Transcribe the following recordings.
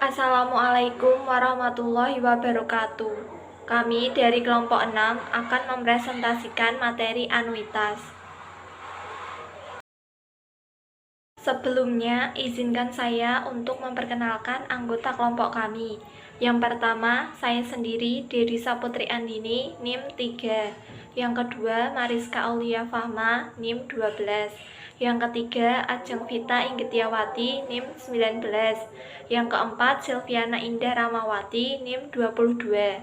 Assalamualaikum warahmatullahi wabarakatuh. Kami dari kelompok 6 akan mempresentasikan materi anuitas. Sebelumnya, izinkan saya untuk memperkenalkan anggota kelompok kami. Yang pertama, saya sendiri, Dedi Saputri Andini, NIM 3. Yang kedua, Mariska Aulia Fahma, NIM 12. Yang ketiga, Ajeng Vita Inggetiawati, NIM 19. Yang keempat, Silviana Indah Ramawati, NIM 22.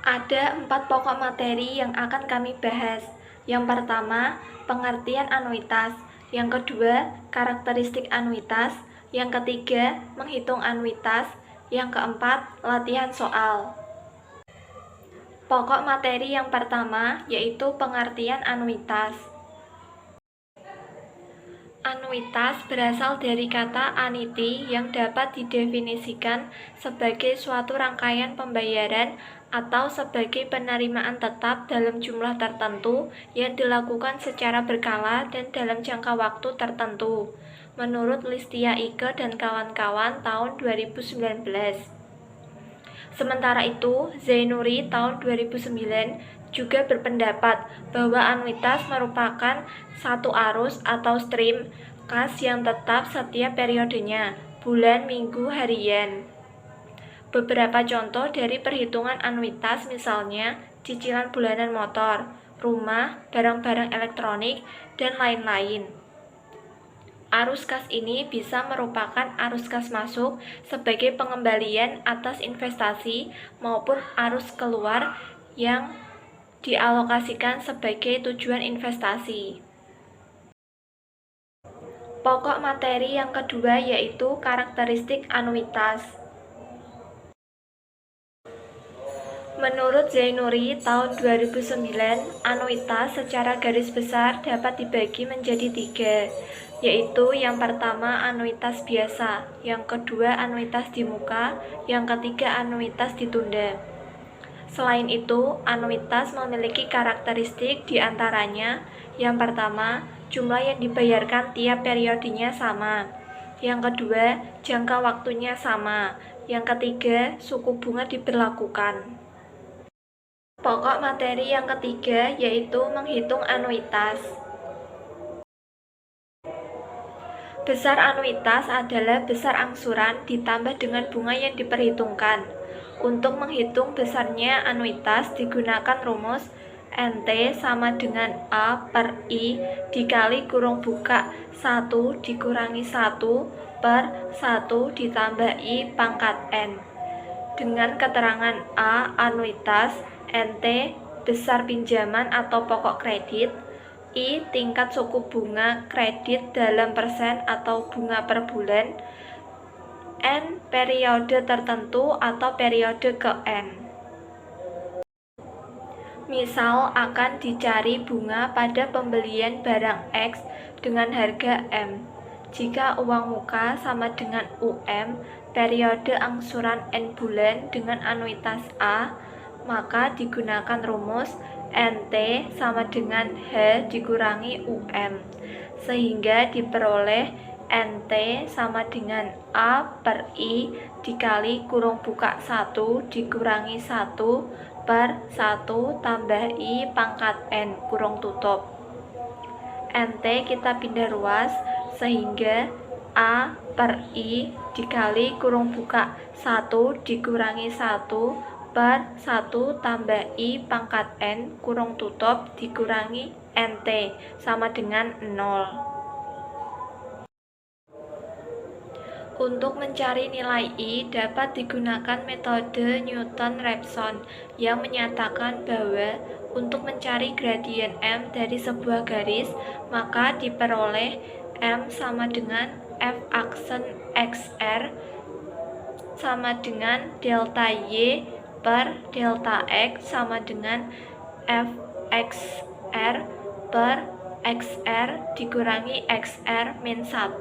Ada 4 pokok materi yang akan kami bahas. Yang pertama, pengertian anuitas. Yang kedua, karakteristik anuitas. Yang ketiga, menghitung anuitas. Yang keempat, latihan soal. Pokok materi yang pertama yaitu pengertian anuitas. Anuitas berasal dari kata annuity yang dapat didefinisikan sebagai suatu rangkaian pembayaran atau sebagai penerimaan tetap dalam jumlah tertentu yang dilakukan secara berkala dan dalam jangka waktu tertentu, menurut Listia Ike dan kawan-kawan tahun 2019. Sementara itu, Zainuri tahun 2009 juga berpendapat bahwa anuitas merupakan satu arus atau stream kas yang tetap setiap periodenya, bulan, minggu, harian. Beberapa contoh dari perhitungan anuitas misalnya cicilan bulanan motor, rumah, barang-barang elektronik, dan lain-lain. Arus kas ini bisa merupakan arus kas masuk sebagai pengembalian atas investasi maupun arus keluar yang dialokasikan sebagai tujuan investasi. Pokok materi yang kedua yaitu karakteristik anuitas. Menurut Zainuri tahun 2009, anuitas secara garis besar dapat dibagi menjadi 3, yaitu yang pertama anuitas biasa, yang kedua anuitas di muka, yang ketiga anuitas ditunda. Selain itu, anuitas memiliki karakteristik diantaranya, yang pertama, jumlah yang dibayarkan tiap periodenya sama. Yang kedua, jangka waktunya sama. Yang ketiga, suku bunga diberlakukan. Pokok materi yang ketiga yaitu menghitung anuitas. Besar anuitas adalah besar angsuran ditambah dengan bunga yang diperhitungkan. Untuk menghitung besarnya anuitas digunakan rumus NT sama dengan A per I dikali kurung buka 1 dikurangi 1 per 1 ditambah I pangkat N. Dengan keterangan A anuitas, NT besar pinjaman atau pokok kredit, I tingkat suku bunga kredit dalam persen atau bunga per bulan, N periode tertentu atau periode ke N. Misal akan dicari bunga pada pembelian barang X dengan harga M. Jika uang muka sama dengan UM, periode angsuran N bulan dengan anuitas A, maka digunakan rumus NT sama dengan H dikurangi UM, sehingga diperoleh NT sama dengan A per I dikali kurung buka 1 dikurangi 1 per 1 tambah I pangkat N kurung tutup. NT kita pindah ruas sehingga A per I dikali kurung buka 1 dikurangi 1 per 1 tambah I pangkat N kurung tutup dikurangi NT sama dengan 0. Untuk mencari nilai I dapat digunakan metode Newton-Raphson yang menyatakan bahwa untuk mencari gradien M dari sebuah garis maka diperoleh M sama dengan F aksen XR sama dengan delta Y per delta X sama dengan Fxr per XR dikurangi XR min 1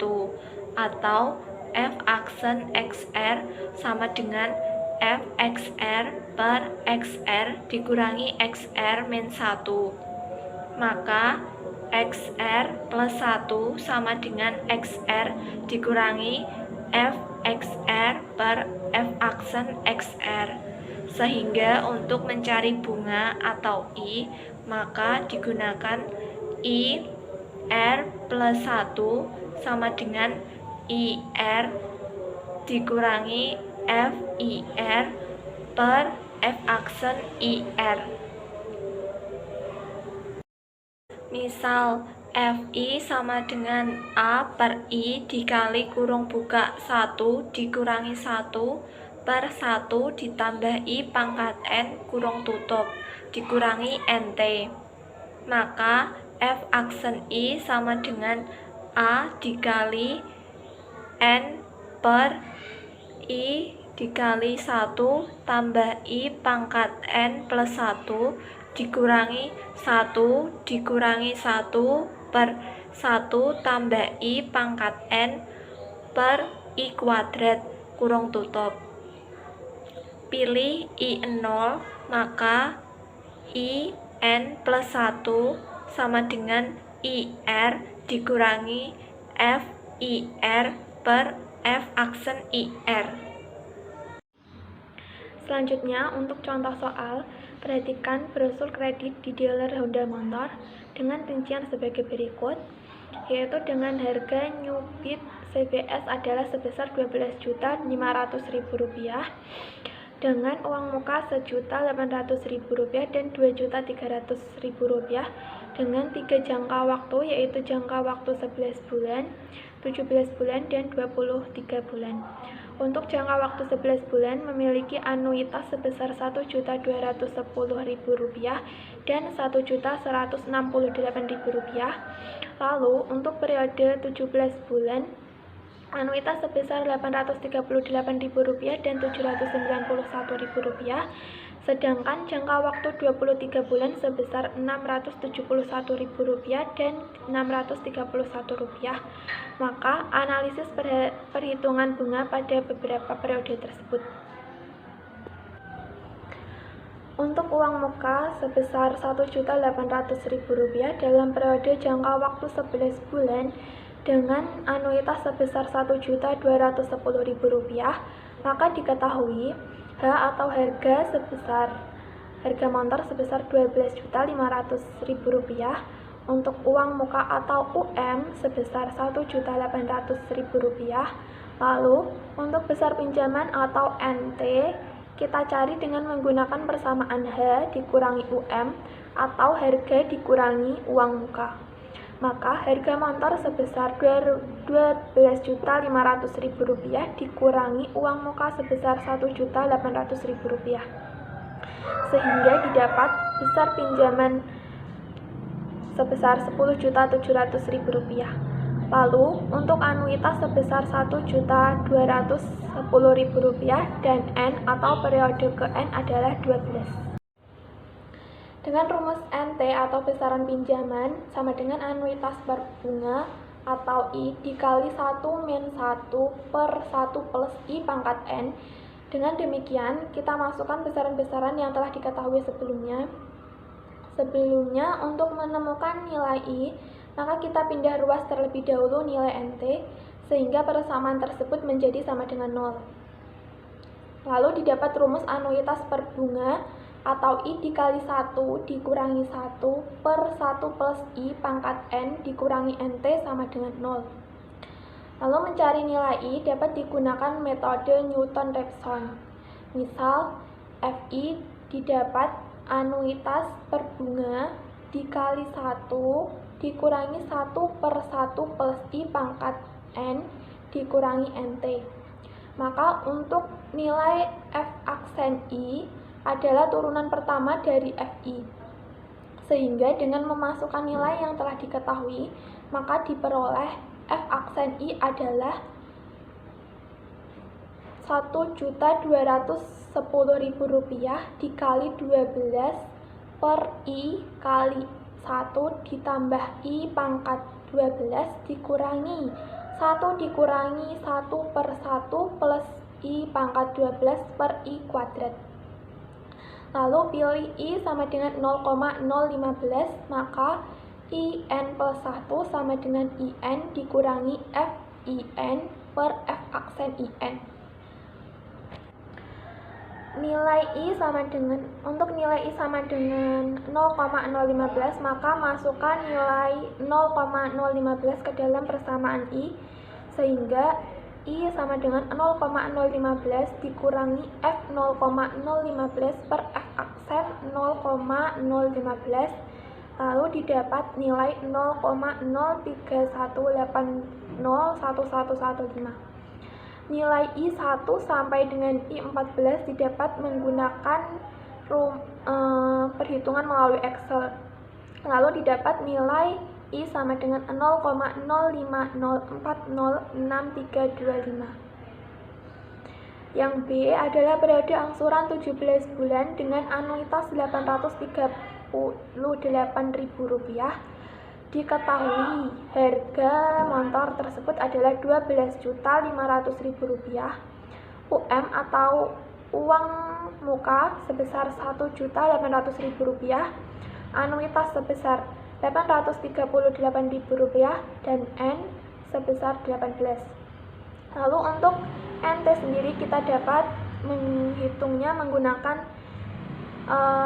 atau F aksen XR sama dengan Fxr per XR dikurangi XR min 1. Maka XR plus 1 sama dengan XR dikurangi F(XR) per F(aksen XR. Sehingga untuk mencari bunga atau I, maka digunakan I R plus 1 sama dengan IR dikurangi FIR per F(aksen IR. Misal FI sama dengan A per I dikali kurung buka 1 dikurangi 1 per 1 ditambah I pangkat N kurung tutup dikurangi NT. Maka F aksen I sama dengan A dikali N per I dikali 1 tambah I pangkat N plus 1 dikurangi 1 dikurangi 1 per 1 tambah I pangkat N per I kuadrat kurung tutup. Pilih I0, maka I N plus 1 sama dengan IR dikurangi FIR per F aksen IR. Selanjutnya, untuk contoh soal, perhatikan brosur kredit di dealer Honda Motor dengan rincian sebagai berikut, yaitu dengan harga new bid CBS adalah sebesar Rp12.500.000 dengan uang muka Rp1.800.000 dan Rp2.300.000 dengan 3 jangka waktu, yaitu jangka waktu 11 bulan, 17 bulan, dan 23 bulan. Untuk jangka waktu 11 bulan memiliki anuitas sebesar Rp1.210.000 dan Rp1.168.000. Lalu untuk periode 17 bulan anuitas sebesar Rp838.000 dan Rp791.000. Sedangkan jangka waktu 23 bulan sebesar Rp671.000 dan Rp631. Maka analisis perhitungan bunga pada beberapa periode tersebut. Untuk uang muka sebesar Rp1.800.000 dalam periode jangka waktu 11 bulan dengan anuitas sebesar Rp1.210.000, maka diketahui H atau harga motor sebesar Rp12.500.000, untuk uang muka atau UM sebesar Rp1.800.000. Lalu untuk besar pinjaman atau NT kita cari dengan menggunakan persamaan H dikurangi UM atau harga dikurangi uang muka. Maka harga motor sebesar Rp12.500.000 dikurangi uang muka sebesar Rp1.800.000, sehingga didapat besar pinjaman sebesar Rp10.700.000. Lalu untuk anuitas sebesar Rp1.210.000 dan N atau periode ke N adalah 12. Dengan rumus NT atau besaran pinjaman sama dengan anuitas per bunga atau I dikali 1 min 1 per 1 plus I pangkat N. Dengan demikian, kita masukkan besaran-besaran yang telah diketahui sebelumnya. Sebelumnya, untuk menemukan nilai I, maka kita pindah ruas terlebih dahulu nilai NT, sehingga persamaan tersebut menjadi sama dengan 0. Lalu didapat rumus anuitas per bunga atau I dikali 1 dikurangi 1 per 1 plus I pangkat N dikurangi NT sama dengan 0. Lalu mencari nilai I dapat digunakan metode Newton-Raphson. Misal, FI didapat anuitas per bunga dikali 1 dikurangi 1 per 1 plus I pangkat N dikurangi NT. Maka untuk nilai F aksen I adalah turunan pertama dari FI. Sehingga dengan memasukkan nilai yang telah diketahui, maka diperoleh F aksen I adalah Rp1.210.000 dikali 12 per I kali 1 ditambah I pangkat 12 dikurangi 1 dikurangi 1 per 1 plus I pangkat 12 per I kuadrat. Lalu pilih I sama dengan 0,015, maka IN plus 1 sama dengan IN dikurangi FIN per F aksen IN. Untuk nilai I sama dengan 0,015, maka masukkan nilai 0,015 ke dalam persamaan I, sehingga I sama dengan 0,015 dikurangi F 0,015 per F aksen 0,015, lalu didapat nilai 0,031801115. Nilai I1 sampai dengan I14 didapat menggunakan perhitungan melalui Excel. Lalu didapat nilai I sama dengan 0,05040635. Yang B adalah periode angsuran 17 bulan dengan anuitas Rp838.000. Diketahui harga motor tersebut adalah Rp12.500.000. UM atau uang muka sebesar Rp1.800.000, anuitas sebesar Rp838.000, dan N sebesar 18. Lalu untuk NT sendiri kita dapat menghitungnya menggunakan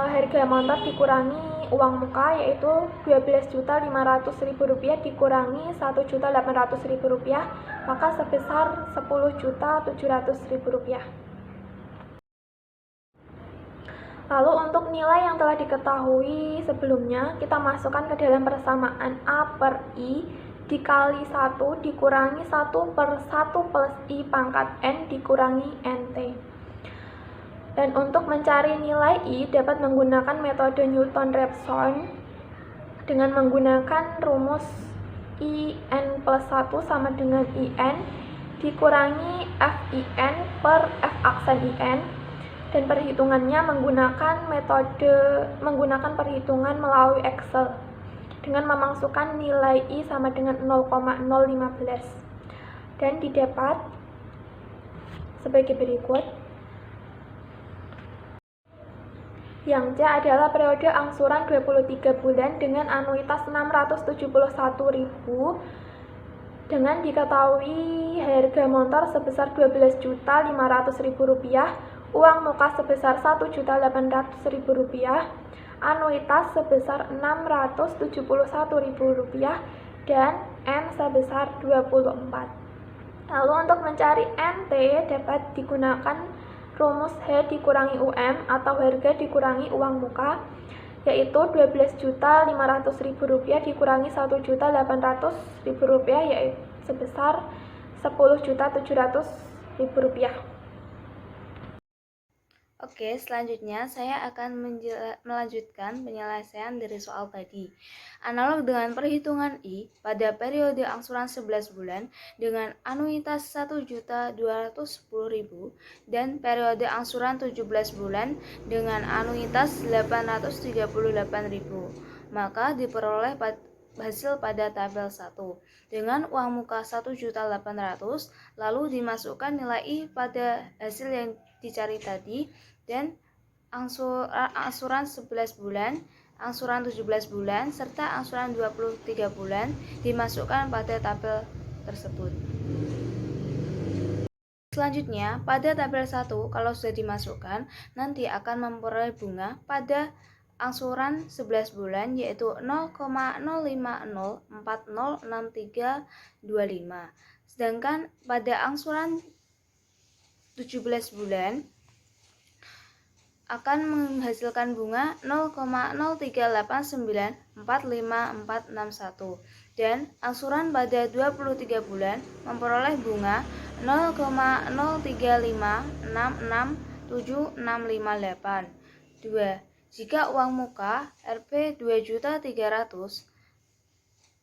harga motor dikurangi uang muka, yaitu Rp12.500.000 dikurangi Rp1.800.000, maka sebesar Rp10.700.000. Lalu untuk nilai yang telah diketahui sebelumnya, kita masukkan ke dalam persamaan A per I dikali 1 dikurangi 1 per 1 plus I pangkat N dikurangi NT. Dan untuk mencari nilai I dapat menggunakan metode Newton-Raphson dengan menggunakan rumus IN plus 1 sama dengan IN dikurangi FIN per F aksen IN, dan perhitungannya menggunakan perhitungan melalui Excel dengan memasukkan nilai I sama dengan 0,015 dan didapat sebagai berikut. Yang C adalah periode angsuran 23 bulan dengan anuitas Rp671.000 dengan diketahui harga motor sebesar Rp12.500.000, uang muka sebesar Rp1.800.000, anuitas sebesar Rp671.000, dan N sebesar 24. Lalu untuk mencari NT dapat digunakan rumus H dikurangi UM atau harga dikurangi uang muka, yaitu Rp12.500.000 dikurangi Rp1.800.000, yaitu sebesar Rp10.700.000. Oke, selanjutnya saya akan melanjutkan penyelesaian dari soal tadi. Analog dengan perhitungan I pada periode angsuran 11 bulan dengan anuitas Rp1.210.000 dan periode angsuran 17 bulan dengan anuitas Rp838.000, maka diperoleh hasil pada tabel 1 dengan uang muka Rp1.800.000, lalu dimasukkan nilai I pada hasil yang dicari tadi, dan angsuran 11 bulan, angsuran 17 bulan, serta angsuran 23 bulan dimasukkan pada tabel tersebut. Selanjutnya, pada tabel 1, kalau sudah dimasukkan, nanti akan memperoleh bunga pada angsuran 11 bulan, yaitu 0,050406325. Sedangkan pada angsuran 17 bulan akan menghasilkan bunga 0,038945461, dan angsuran pada 23 bulan memperoleh bunga 0,035667658. 2. Jika uang muka Rp 2.300.000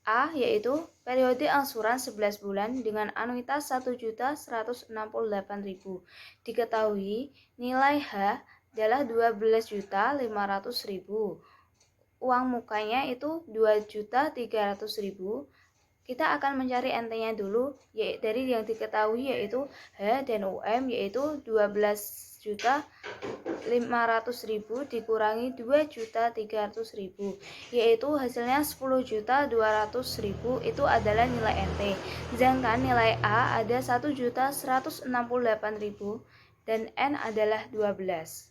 A, yaitu periode angsuran 11 bulan dengan anuitas Rp1.168.000, diketahui nilai H adalah Rp12.500.000, uang mukanya itu Rp2.300.000, Kita akan mencari NT-nya dulu, yaitu dari yang diketahui yaitu H dan UM, yaitu 12.500.000 dikurangi 2.300.000, yaitu hasilnya 10.200.000 itu adalah nilai NT. Sedangkan nilai A ada 1.168.000 dan N adalah 12.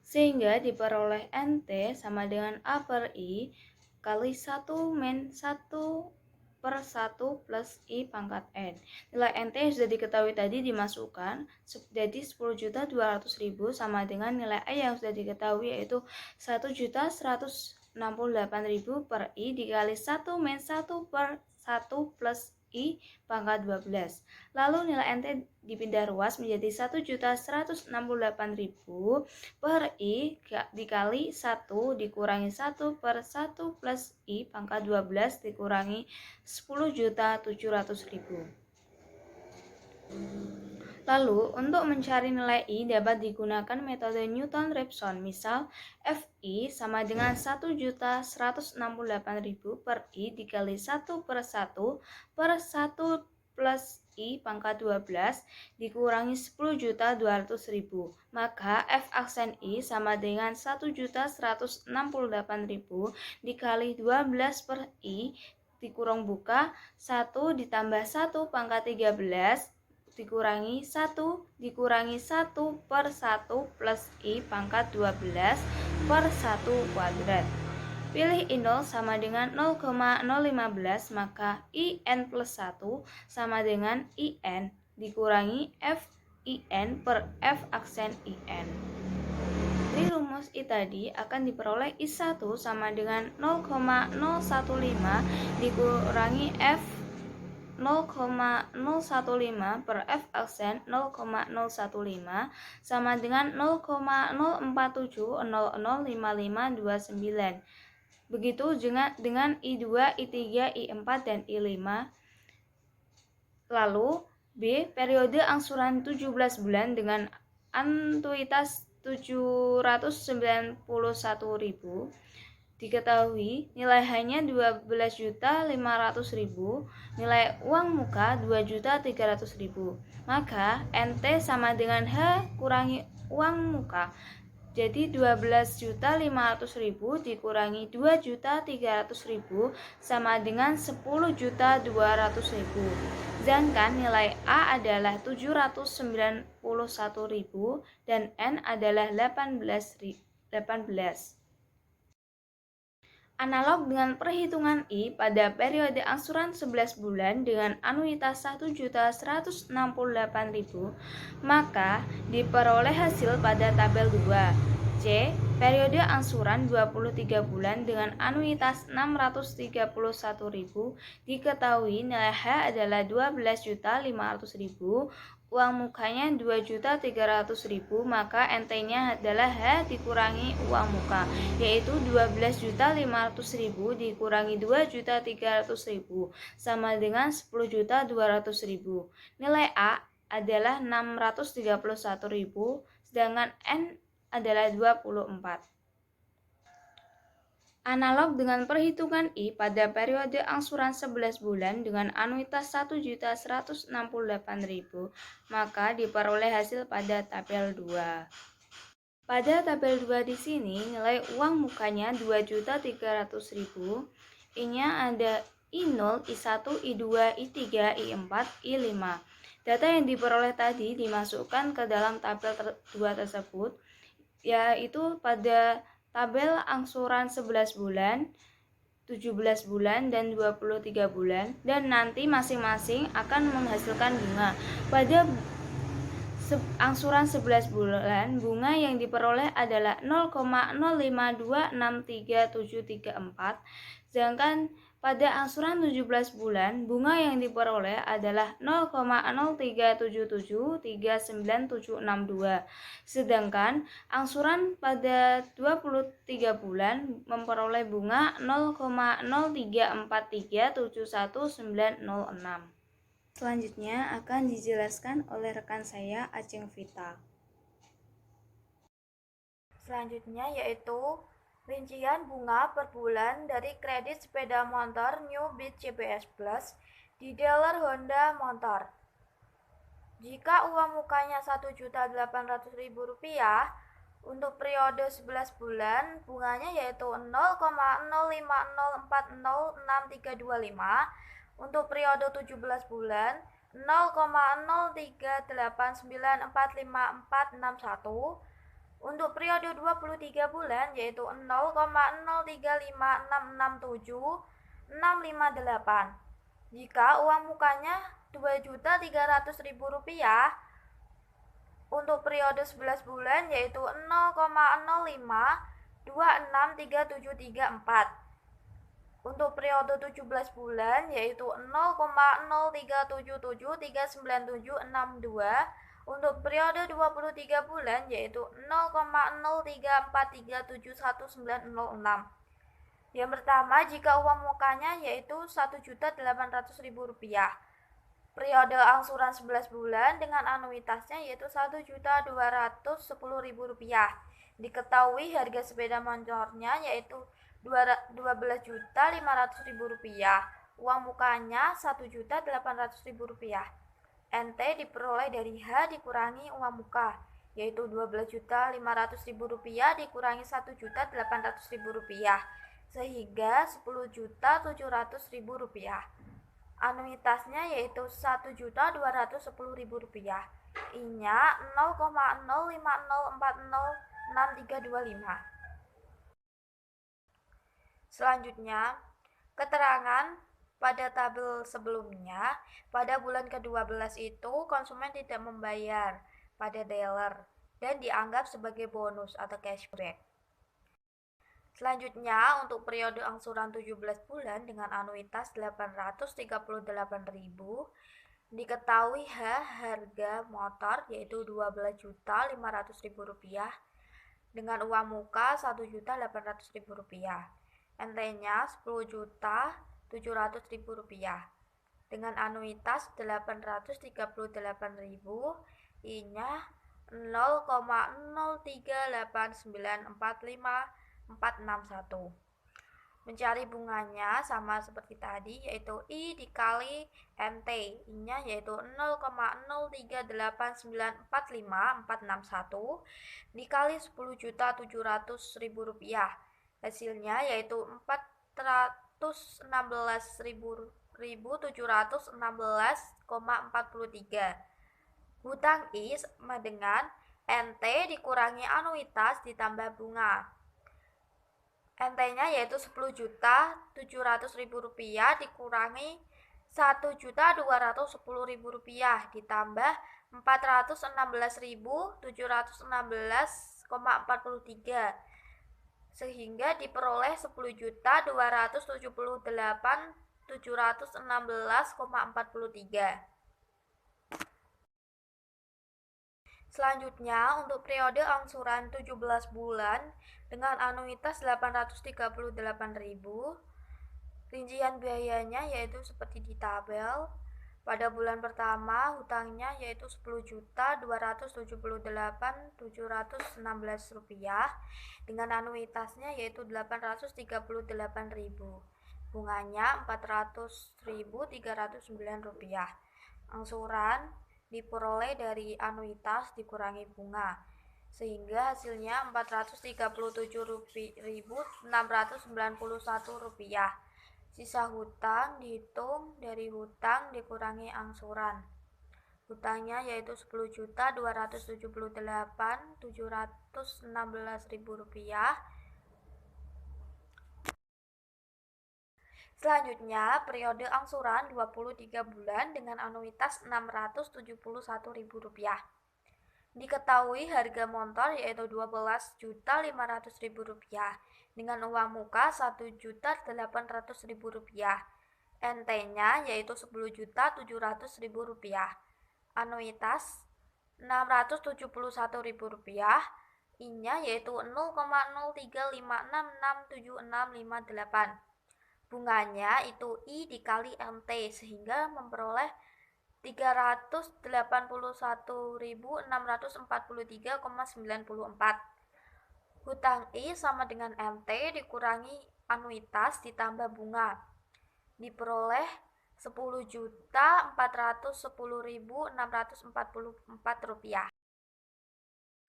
Sehingga diperoleh NT sama dengan A per I kali 1 min 1 per 1 plus I pangkat N. Nilai NT yang sudah diketahui tadi dimasukkan, jadi 10.200.000 sama dengan nilai A yang sudah diketahui yaitu 1.168.000 per I dikali 1 min 1 per 1 plus I pangkat 12. Lalu nilai NT dipindah ruas menjadi 1.168.000 per I dikali 1 dikurangi 1 per 1 plus I pangkat 12 dikurangi 10.700.000. Lalu, untuk mencari nilai I dapat digunakan metode Newton-Raphson. Misal, Fi sama dengan 1.168.000 per I dikali 1 per 1 per 1 plus I pangkat 12 dikurangi 10.200.000. Maka F aksen I sama dengan 1.168.000 dikali 12 per I dikurang buka 1 ditambah 1 pangkat 13 dikurangi 1 dikurangi 1 per 1 plus I pangkat 12 per 1 kuadrat. Pilih I0 sama dengan 0,015, maka IN plus 1 sama dengan IN dikurangi F IN per F aksen IN. Dari rumus I tadi akan diperoleh I1 sama dengan 0,015 dikurangi F 0,015 per F aksen 0,015 sama dengan 0,047005529. Begitu dengan I2, I3, I4, dan I5. Lalu B. Periode angsuran 17 bulan dengan anuitas 791.000. Diketahui nilai hanya 12.500.000, nilai uang muka 2.300.000. Maka NT sama dengan H kurangi uang muka. Jadi 12.500.000 dikurangi 2.300.000 sama dengan 10.200.000. Sedangkan nilai A adalah 791.000 dan N adalah 18. Analog dengan perhitungan I pada periode angsuran 11 bulan dengan anuitas 1.168.000, maka diperoleh hasil pada tabel 2. C. Periode angsuran 23 bulan dengan anuitas 631.000, diketahui nilai H adalah 12.500.000, uang mukanya 2.300.000, maka NT-nya adalah H dikurangi uang muka, yaitu 12.500.000 dikurangi 2.300.000 sama dengan 10.200.000. Nilai A adalah 631.000, sedangkan N adalah 24. Analog dengan perhitungan I pada periode angsuran 11 bulan dengan anuitas 1.168.000, maka diperoleh hasil pada tabel 2. Pada tabel 2 di sini nilai uang mukanya 2.300.000. I-nya ada I0, I1, I2, I3, I4, I5. Data yang diperoleh tadi dimasukkan ke dalam tabel 2 tersebut, yaitu pada tabel angsuran 11 bulan, 17 bulan, dan 23 bulan, dan nanti masing-masing akan menghasilkan bunga. Pada angsuran 11 bulan, bunga yang diperoleh adalah 0,0526374, sedangkan pada angsuran 17 bulan, bunga yang diperoleh adalah 0,037739762. Sedangkan angsuran pada 23 bulan memperoleh bunga 0,034371906. Selanjutnya akan dijelaskan oleh rekan saya, Aceng Vita. Selanjutnya yaitu Rincian bunga per bulan dari kredit sepeda motor New Beat CBS Plus di dealer Honda Motor. Jika uang mukanya Rp1.800.000 untuk periode 11 bulan, bunganya yaitu 0,05040635. Untuk periode 17 bulan, 0,0389454461. Untuk periode 23 bulan yaitu 0,0356676558. Jika uang mukanya Rp2.300.000 untuk periode 11 bulan yaitu 0,05263734. Untuk periode 17 bulan yaitu 0,0377397662. Untuk periode 23 bulan yaitu 0,0343719006. Yang pertama, jika uang mukanya yaitu Rp1.800.000. Periode angsuran 11 bulan dengan anuitasnya yaitu Rp1.210.000. Diketahui harga sepeda motornya yaitu Rp12.500.000. Uang mukanya Rp1.800.000. NT diperoleh dari H dikurangi uang muka, yaitu Rp12.500.000 dikurangi Rp1.800.000, sehingga Rp10.700.000. Anuitasnya yaitu Rp1.210.000. I-nya 0,05040635. Selanjutnya, keterangan pada tabel sebelumnya, pada bulan ke-12 itu konsumen tidak membayar pada dealer dan dianggap sebagai bonus atau cashback. Selanjutnya, untuk periode angsuran 17 bulan dengan anuitas Rp838.000, diketahui harga motor yaitu Rp12.500.000 dengan uang muka Rp1.800.000. NT-nya Rp10.700.000 dengan anuitas Rp838.000. I-nya 0,0389454461. Mencari bunganya sama seperti tadi, yaitu I dikali NT. I-nya yaitu 0,0389454461 dikali Rp10.700.000. Hasilnya yaitu Rp416.716,43. Hutang I sama dengan NT dikurangi anuitas ditambah bunga. NT-nya yaitu Rp10.700.000 dikurangi Rp1.210.000 ditambah Rp416.716,43, sehingga diperoleh Rp10.278.716,43. Selanjutnya, untuk periode angsuran 17 bulan dengan anuitas Rp838.000, rincian biayanya yaitu seperti di tabel. Pada bulan pertama, hutangnya yaitu Rp10.228.716 dengan anuitasnya yaitu Rp838.000. Bunganya Rp400.309. Angsuran diperoleh dari anuitas dikurangi bunga, sehingga hasilnya Rp437.691. Sisa hutang dihitung dari hutang dikurangi angsuran. Hutangnya yaitu Rp10.278.716.000. Selanjutnya, periode angsuran 23 bulan dengan anuitas Rp671.000. Diketahui harga motor yaitu Rp12.500.000 dengan uang muka Rp1.800.000. NT-nya yaitu Rp10.700.000. Anuitas Rp671.000. I-nya yaitu 0,0356676558. Bunganya itu I dikali NT, sehingga memperoleh Rp381.643,94. Hutang I sama dengan NT dikurangi anuitas ditambah bunga. Diperoleh 10.410.644 rupiah.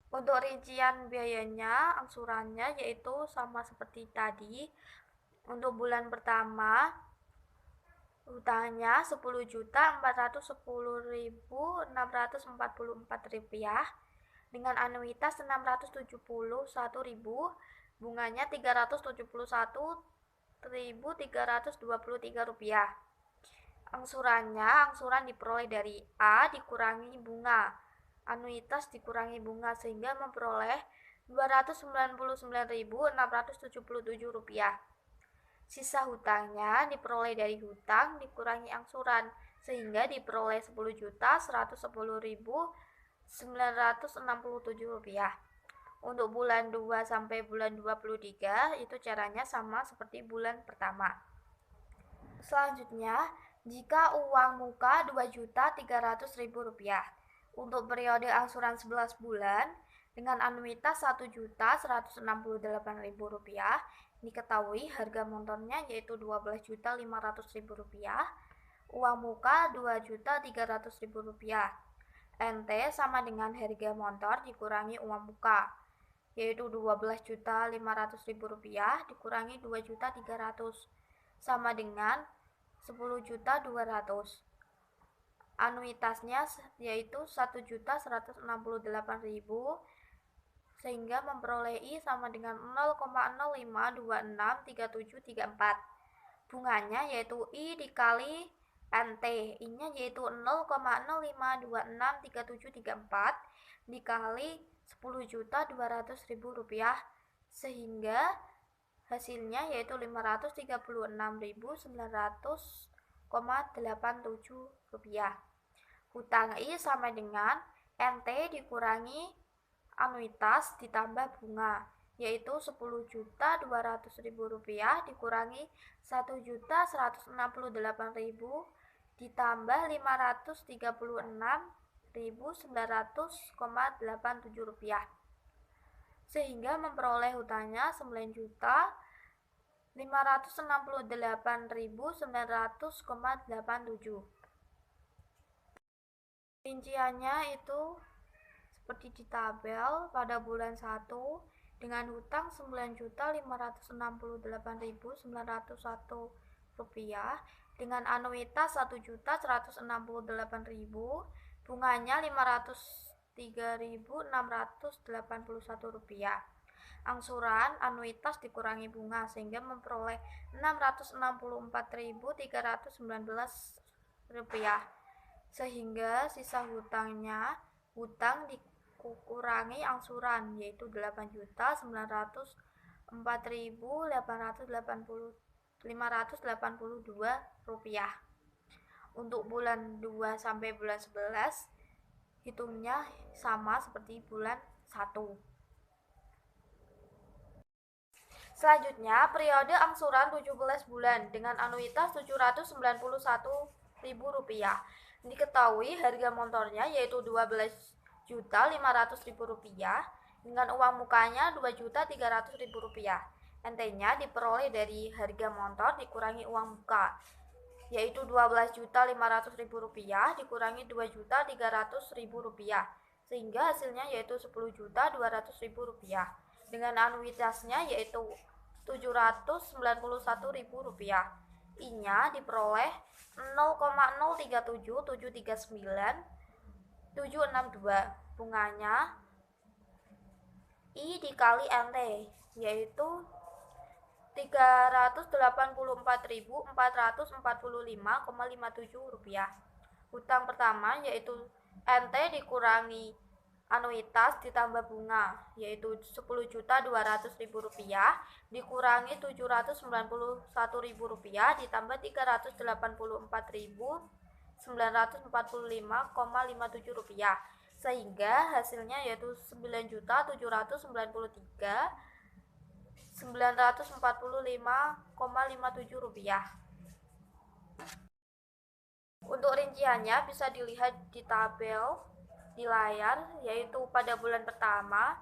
Untuk rincian biayanya, angsurannya yaitu sama seperti tadi. Untuk bulan pertama, hutangnya 10.410.644 rupiah dengan anuitas 671.000, bunganya 371.323 rupiah. Angsuran diperoleh dari A dikurangi bunga, anuitas dikurangi bunga sehingga memperoleh 299.677 rupiah. Sisa hutangnya diperoleh dari hutang dikurangi angsuran sehingga diperoleh 10.110.967 rupiah. Untuk bulan 2 sampai bulan 23 itu caranya sama seperti bulan pertama. Selanjutnya, jika uang muka 2.300.000 rupiah untuk periode angsuran 11 bulan dengan anuitas 1.168.000 rupiah, diketahui harga motornya yaitu 12.500.000 rupiah, uang muka 2.300.000 rupiah. NT sama dengan harga motor dikurangi uang muka, yaitu 12.500.000 rupiah dikurangi 2.300 sama dengan 10.200. Anuitasnya yaitu 1.168.000 sehingga memperoleh I sama dengan 0,05263734. Bunganya yaitu I dikali NT, I-nya yaitu 0,05263734 dikali 10.200.000 rupiah sehingga hasilnya yaitu 536.900,87 rupiah. Hutang I sama dengan NT dikurangi anuitas ditambah bunga, yaitu 10.200.000 rupiah dikurangi 1.168.000 ditambah 536.900,87 rupiah sehingga memperoleh hutangnya 9.568.900,87. Rinciannya itu seperti di tabel. Pada bulan 1 dengan hutang 9.568.901 rupiah dengan anuitas 1.168.000, bunganya 503.681 rupiah. Angsuran anuitas dikurangi bunga sehingga memperoleh 664.319 rupiah sehingga sisa hutangnya hutang dikurangi angsuran yaitu 8.904.582 rupiah. Untuk bulan 2 sampai bulan 11 hitungnya sama seperti bulan 1. Selanjutnya, periode angsuran 17 bulan dengan anuitas 791.000 rupiah. Diketahui harga motornya yaitu 12.500.000 rupiah dengan uang mukanya 2.300.000 rupiah. NT-nya diperoleh dari harga motor dikurangi uang muka, yaitu 12.500.000 rupiah dikurangi 2.300.000 rupiah sehingga hasilnya yaitu 10.200.000 rupiah dengan anuitasnya yaitu 791.000 rupiah. I-nya diperoleh 0,037739.762. Bunganya I dikali NT yaitu 384.445,57 rupiah. Hutang pertama yaitu NT dikurangi anuitas ditambah bunga yaitu 10.200.000 rupiah dikurangi 791.000 rupiah ditambah 384.945,57 rupiah sehingga hasilnya yaitu 9.739.945,57 rupiah. Untuk rinciannya bisa dilihat di tabel di layar, yaitu pada bulan pertama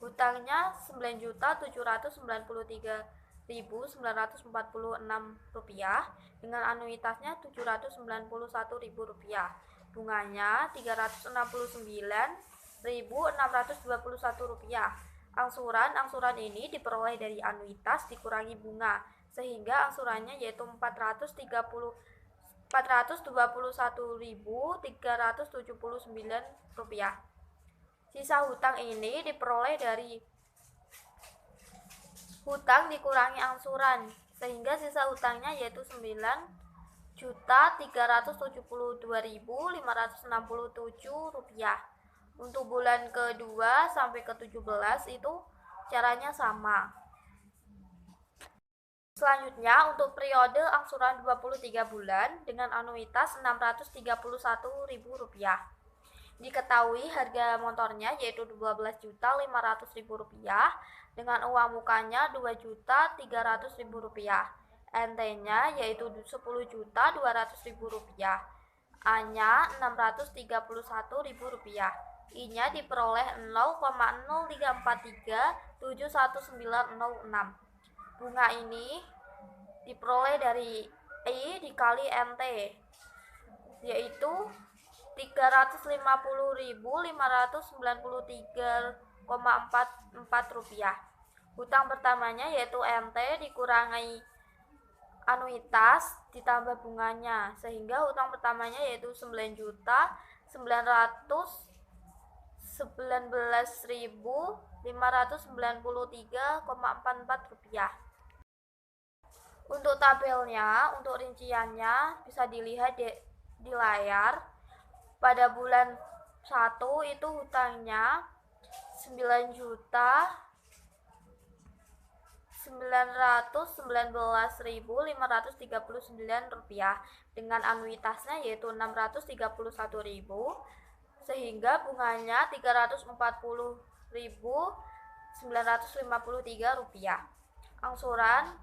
Hutangnya Rp9.793.946 dengan anuitasnya Rp791.000. Bunganya Rp369.621. Angsuran ini diperoleh dari anuitas dikurangi bunga, sehingga angsurannya yaitu Rp421.379. Sisa hutang ini diperoleh dari hutang dikurangi angsuran, sehingga sisa hutangnya yaitu Rp9.372.567. Untuk bulan ke-2 sampai ke-17 itu caranya sama. Selanjutnya untuk periode angsuran 23 bulan dengan anuitas Rp631.000. Diketahui harga motornya yaitu Rp12.500.000 dengan uang mukanya Rp2.300.000. NT-nya yaitu Rp10.200.000. A-nya Rp631.000. I-nya diperoleh 0,034371906. Bunga ini diperoleh dari I dikali NT, yaitu Rp350.593,44. Hutang pertamanya yaitu NT dikurangi anuitas ditambah bunganya, sehingga hutang pertamanya yaitu Rp9.911.593,44. Untuk tabelnya, untuk rinciannya bisa dilihat di layar. Pada bulan 1 itu hutangnya Rp9.919.539 dengan anuitasnya yaitu Rp631.000, sehingga bunganya Rp340.953. Angsuran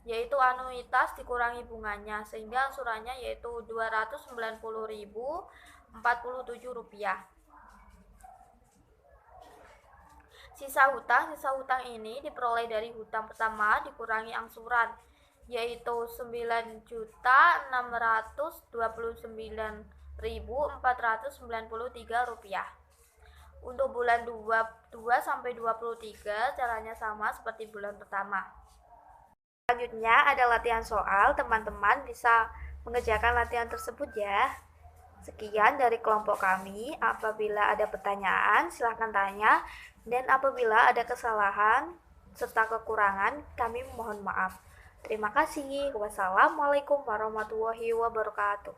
yaitu anuitas dikurangi bunganya, sehingga angsurannya yaitu Rp290.047. Sisa hutang ini diperoleh dari hutang pertama dikurangi angsuran, yaitu Rp9.629.493. Untuk bulan 2 sampai 23 caranya sama seperti bulan pertama. Selanjutnya ada latihan soal, teman-teman bisa mengerjakan latihan tersebut ya. Sekian dari kelompok kami. Apabila ada pertanyaan, silahkan tanya. Dan apabila ada kesalahan serta kekurangan, kami mohon maaf. Terima kasih. Wassalamualaikum warahmatullahi wabarakatuh.